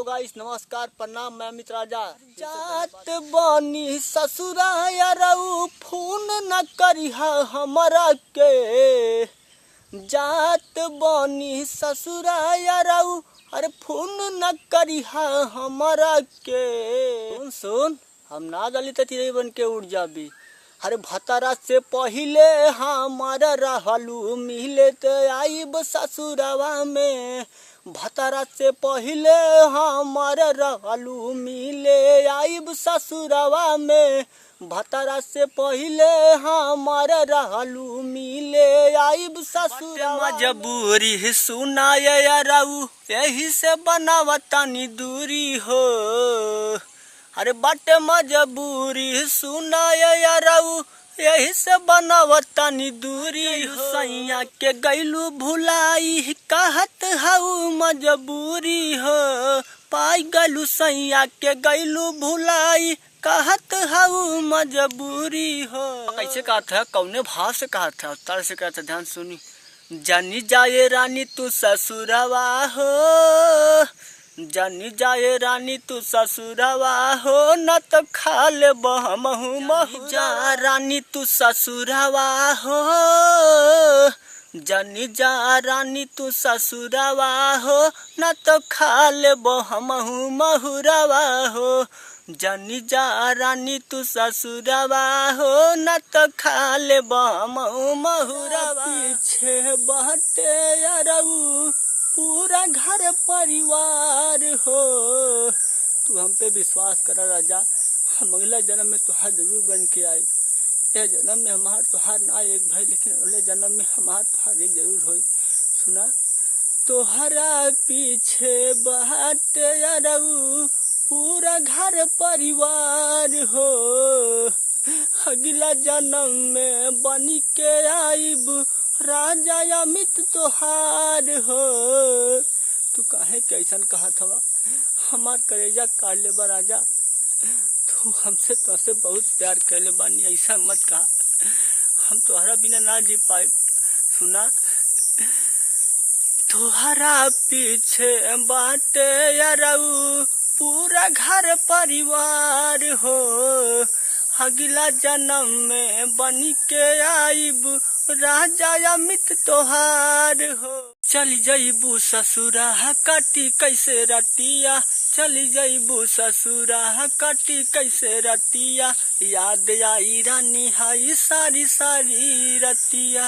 Guys, नमस्कार, प्रणाम। मैं अमित राजा। जात बानी ससुराया रऊ, फोन न करिहा हमरा के। जात बानी ससुराया रऊ, अरे फोन न करिहा हमरा के। सुन सुन, हम ना गली तीरे बन के उड़ जाबी। अरे भतरा से पहिले हमारा रहलू मिले तो आइब ससुरवा में। भतरा से पहिले हमारा रहलू मिले आइब ससुरवा में। भतरा से पहिले हमारा रहलू मिले आइब ससुरवा। मजबूरी सुनाए रऊ, यही से बनावतानी दूरी हो। अरे बाटे मजबूरी सुनाए रऊ, यही से बनावतानी दूरी हो। सैया के गैलू भुलाई कहत हऊ मजबूरी हो। पाई गलू सैया के गैलू भुलाई कहत हऊ मजबूरी हो। कैसे कहा था, कौने भाव से कहा था, उतार से कहा था, ध्यान सुनी। जानी जाए रानी तू ससुरवा हो, जानी जाए रानी तू ससुरवा हो, न तो खा ले बहमहू महू। जा रानी तू ससुरवा हो, जानी जा रानी तू ससुरवा हो, न तो खा ले बहमहू महुरवा हो। जानी जा रानी तू ससुरवा हो, न तो खा ले बहमहू महुरवा। पीछे बाटे यारऊ पूरा घर परिवार हो। तू हम पे विश्वास कर राजा, हम अगला जन्म में तुहार जरूर बन के आई। यह जन्म में हमार तुहार ना एक भाई, लेकिन अगले जन्म में हमार तुहार एक जरूर होई। सुना, तोहरा पीछे बाटे यारऊ पूरा घर परिवार हो। अगला जन्म में बनी के आइब राजा अमित तोहार हो। तू काहे कैसन कहा था, हमार कलेजा काट ले बा राजा। तू हमसे तोसे बहुत प्यार कैले बानी, ऐसा मत कहा। हम तोहरा बिना ना जी पाए। सुना, तोहरा पीछे बाटे यारऊ पूरा घर परिवार हो। अगला जन्म में बनी के आइब राजा अमित तोहार हो। चली जइबू ससुरा काटी कैसे रतिया, चली जइबू ससुरा काटी कैसे रतिया। याद आई रानी हाई सारी सारी रतिया।